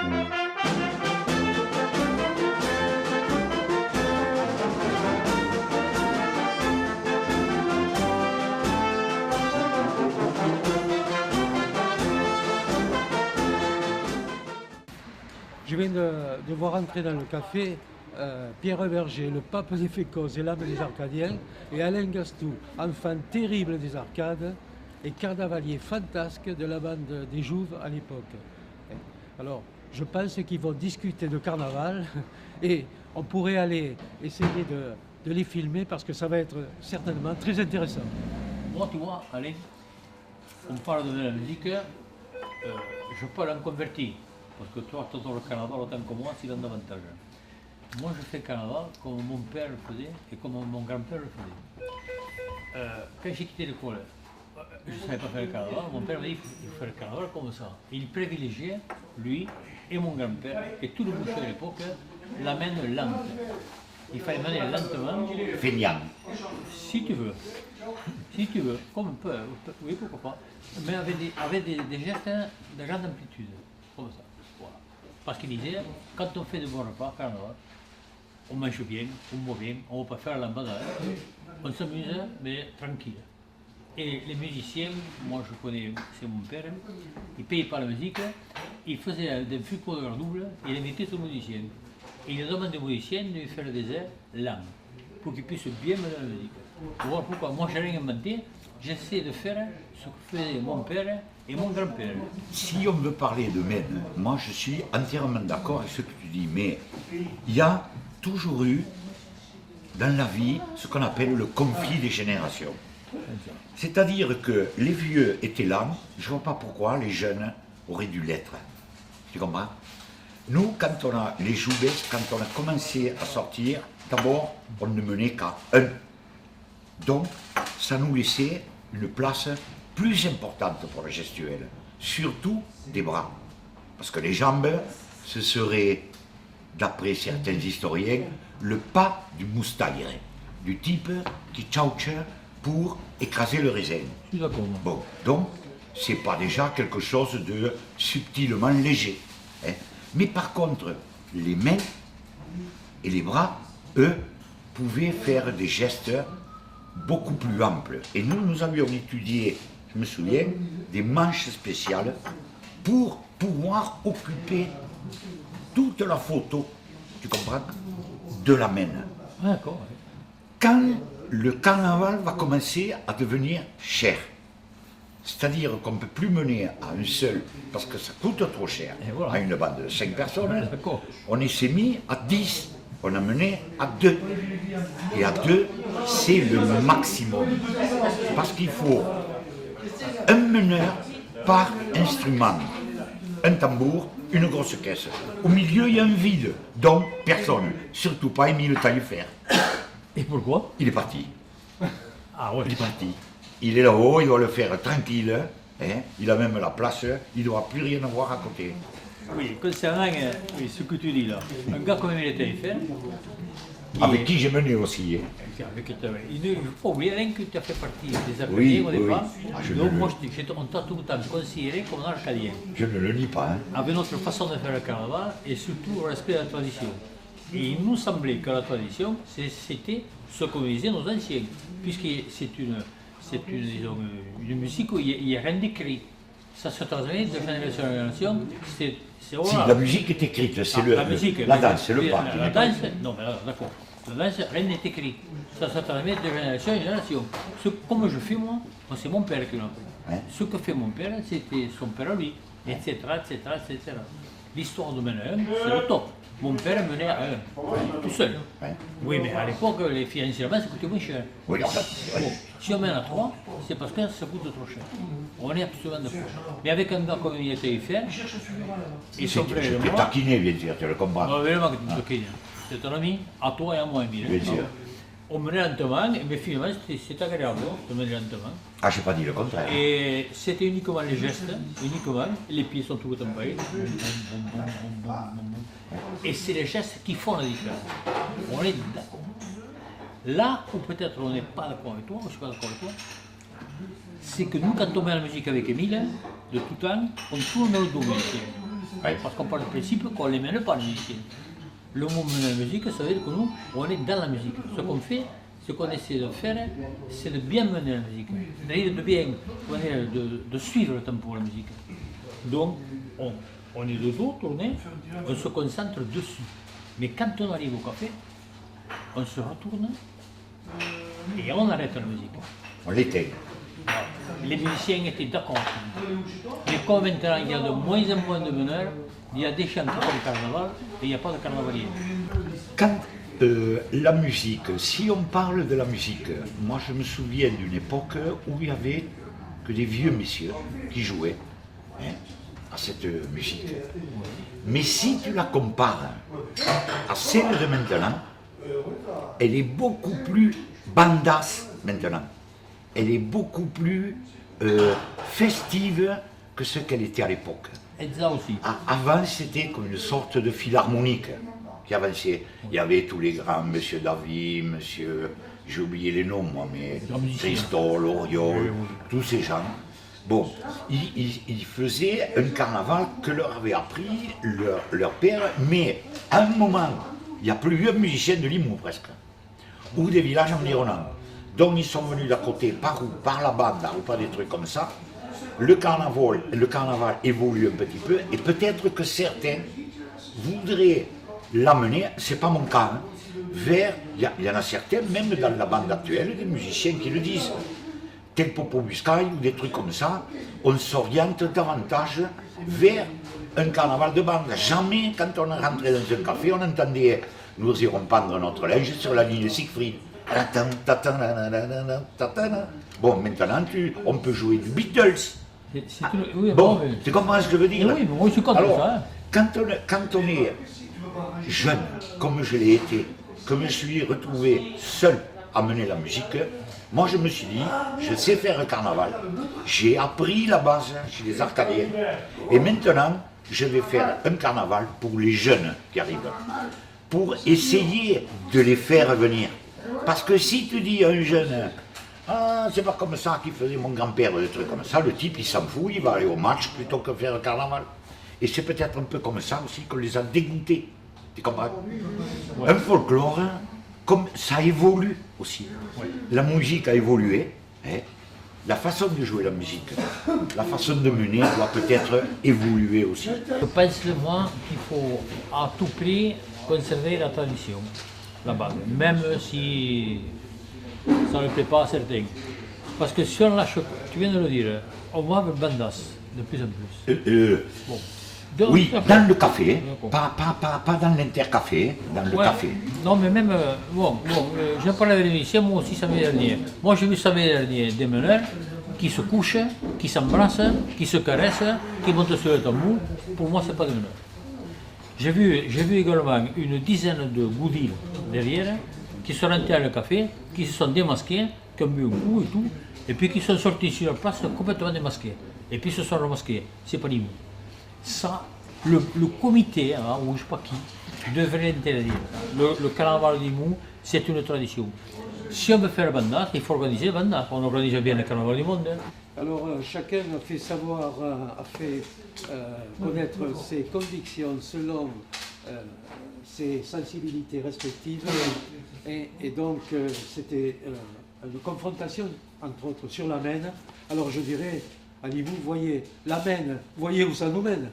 Je viens de voir entrer dans le café Pierre Berger, le pape des Fécos et l'âme des Arcadiens, et Alain Gastou, enfant terrible des arcades et carnavalier fantasque de la bande des Jouves à l'époque. Alors, je pense qu'ils vont discuter de carnaval et on pourrait aller essayer de les filmer parce que ça va être certainement très intéressant. Moi, tu vois, Alain, on parle de la musique, je parle en converti. Parce que toi, tu adores le carnaval autant que moi, c'est un avantage. Moi, je fais le carnaval comme mon père le faisait et comme mon grand-père le faisait. Quand j'ai quitté l'école, je ne savais pas faire le carnaval. Mon père m'a dit qu'il faut faire le carnaval comme ça. Il privilégiait, lui et mon grand-père, et tout le boucher à l'époque, la main lente. Il fallait mener lentement. Feignant. Si tu veux. Si tu veux. Comme un peu. Oui, pourquoi pas. Mais avec des gestes de grande amplitude. Comme ça. Voilà. Parce qu'il disait, quand on fait de bons repas, carnaval, on mange bien, on boit bien, on ne va pas faire la lambada. On s'amuse, mais tranquille. Et les musiciens, moi je connais, c'est mon père, il ne payait pas la musique, il faisait des fucos de leur double, il invitait tous les musiciens. Et il demandait aux musiciens de lui faire des airs lents, pour qu'ils puissent bien mener la musique. Voilà pourquoi moi j'ai rien inventé, j'essaie de faire ce que faisait mon père et mon grand-père. Si on veut parler de Maine, moi je suis entièrement d'accord avec ce que tu dis, mais il y a toujours eu dans la vie ce qu'on appelle le conflit des générations. C'est-à-dire que les vieux étaient lents, je ne vois pas pourquoi les jeunes auraient dû l'être. Tu comprends? Nous, quand on a les jouets, quand on a commencé à sortir, d'abord, on ne menait qu'à un. Donc, ça nous laissait une place plus importante pour le gestuel, surtout des bras. Parce que les jambes, ce serait, d'après certains historiens, le pas du moustaillere, du type qui tchauche pour écraser le raisin. Je suis d'accord. Bon, donc, c'est pas déjà quelque chose de subtilement léger. Hein. Mais par contre, les mains et les bras, eux, pouvaient faire des gestes beaucoup plus amples. Et nous avions étudié, je me souviens, des manches spéciales pour pouvoir occuper toute la photo, tu comprends, de la main. D'accord. Quand le carnaval va commencer à devenir cher, c'est-à-dire qu'on ne peut plus mener à un seul, parce que ça coûte trop cher, voilà. à une bande de 5 personnes, On s'est mis à 10, on a mené à 2. Et à 2, c'est le maximum. Parce qu'il faut un meneur par instrument, un tambour, une grosse caisse. Au milieu, il y a un vide, donc personne, surtout pas Émile Taillefer. Et pourquoi? Il est parti. Ah ouais. Il est parti. Il est là-haut, il doit le faire tranquille. Hein. Il a même la place, il ne doit plus rien avoir à côté. Oui, concernant ce que tu dis là, un gars comme Émile Taillefer, Avec qui j'ai mené aussi. Hein. il ne faut pas oublier Alain que tu as fait partie des Arcadiens Oui, au départ. oui. Ah, Donc moi, on t'a tout le temps considéré comme un Arcadien. Je ne le nie pas. Hein. Avec notre façon de faire le carnaval et surtout le respect de la tradition. Et il nous semblait que la tradition, c'était ce que disaient nos anciens, puisque c'est disons, une musique où il n'y a rien d'écrit. Ça se transmet de génération en génération. Si, la musique est écrite, c'est la danse, c'est le pas. La danse, non, mais d'accord. La danse, rien n'est écrit. Ça se transmet de génération en génération. Comme je fais moi, c'est mon père qui l'a fait. Hein? Ce que fait mon père, c'était son père à lui, etc., etc., etc. L'histoire de mener à un, c'est le top. Mon père menait à un, tout seul. Ouais. Oui, mais à l'époque, les financièrement, ça coûtait moins cher. Oui. Bon, si on mène à 3, c'est parce que ça coûte trop cher. On est absolument d'accord. Mais avec un gars comme il était fait, et son frère Je et peux moi, taquiner, bien sûr, tu le comprends. on avait vraiment que tu taquines. C'est un ami, à toi et à moi, Émile. Bien sûr. On menait lentement, mais finalement, c'était agréable de mener lentement. Ah, je n'ai pas dit le contraire. Et c'était uniquement les gestes, uniquement, les pieds sont tout le temps pareils. Et c'est les gestes qui font la différence. On est d'accord. Là où peut-être on n'est pas d'accord avec toi, je ne suis pas d'accord avec toi, c'est que nous, quand on met la musique avec Émile, de tout temps, on tourne le dos ici. Ouais. Parce qu'on part du principe qu'on ne les mène pas, les musiciens. Le mot mener la musique, ça veut dire que nous, on est dans la musique. Ce qu'on fait, ce qu'on essaie de faire, c'est de bien mener la musique. C'est-à-dire de bien, de suivre le tempo de la musique. Donc, on est de dos tourné, on se concentre dessus. Mais quand on arrive au café, on se retourne et on arrête la musique. On l'éteint. Voilà. Les musiciens étaient d'accord. Mais comme maintenant il y a de moins en moins de meneurs, il y a des chanteurs de carnaval et il n'y a pas de carnavaliers. Quand la musique, si on parle de la musique, moi je me souviens d'une époque où il n'y avait que des vieux messieurs qui jouaient hein, à cette musique. Mais si tu la compares à celle de maintenant, elle est beaucoup plus bandasse maintenant. Elle est beaucoup plus festive que ce qu'elle était à l'époque. Et ça aussi. Avant, c'était comme une sorte de philharmonique qui avançait. Il y avait tous les grands, Monsieur Davy, Monsieur, j'ai oublié les noms moi, mais Christol, Oriol, tous ces gens. Bon, ils faisaient un carnaval que leur avait appris leur père, mais à un moment, il n'y a plus eu un musicien de Limoux presque, ou des villages environnants. Donc ils sont venus d'à côté, par où? Par la bande, ou par des trucs comme ça. Le carnaval évolue un petit peu, et peut-être que certains voudraient l'amener, c'est pas mon cas, hein, vers, il y en a certains, même dans la bande actuelle, des musiciens qui le disent. Tel Popo Buscaille ou des trucs comme ça, on s'oriente davantage vers un carnaval de bande. Jamais, quand on est rentré dans un café, on entendait, nous irons pendre notre linge sur la ligne Siegfried. Bon, maintenant, on peut jouer du Beatles. Oui, Bon, tu comprends ce que je veux dire? Oui, mais moi je suis contre Alors, ça. quand on est jeune, comme je l'ai été, que je me suis retrouvé seul à mener la musique, moi je me suis dit, je sais faire un carnaval. J'ai appris la base chez les Arcadiens. Et maintenant, je vais faire un carnaval pour les jeunes qui arrivent. Pour essayer de les faire venir. Parce que si tu dis à un jeune, ah, c'est pas comme ça qu'il faisait mon grand-père, des trucs comme ça, le type il s'en fout, il va aller au match plutôt que faire un carnaval. Et c'est peut-être un peu comme ça aussi qu'on les a dégoûtés. Tu comprends? Un folklore, comme ça évolue aussi. La musique a évolué, hein. La façon de jouer la musique, la façon de mener doit peut-être évoluer aussi. Je pense moi qu'il faut à tout prix conserver la tradition, la base, même si ça ne plaît pas à certains. Parce que si on lâche, tu viens de le dire, on va vers bandas de plus en plus. Bon. Donc, Oui, après, dans le café, pas dans l'intercafé, dans le ouais, café. non, mais même, je parlais avec les musiciens, moi aussi samedi dernier. Moi j'ai vu samedi dernier des meneurs qui se couchent, qui s'embrassent, qui se caressent, qui montent sur le tambour. Pour moi, c'est pas des meneurs. J'ai vu également une dizaine de goudilles derrière qui sont rentrés à le café, qui se sont démasqués, qui ont bu un coup et tout, et puis qui sont sortis sur la place complètement démasqués. Et puis se sont remasqués. C'est pas Limoux. Ça, le comité, hein, ou je ne sais pas qui, devrait l'interdire. Le carnaval de Limoux, c'est une tradition. Si on veut faire le bandas, il faut organiser le bandas. On organise bien le carnaval du monde. Hein. Alors chacun a fait savoir, a fait connaître ses convictions selon ses sensibilités respectives. Et donc c'était une confrontation, entre autres, sur la Maine. Alors je dirais, à Limoux, voyez, la Maine, voyez où ça nous mène.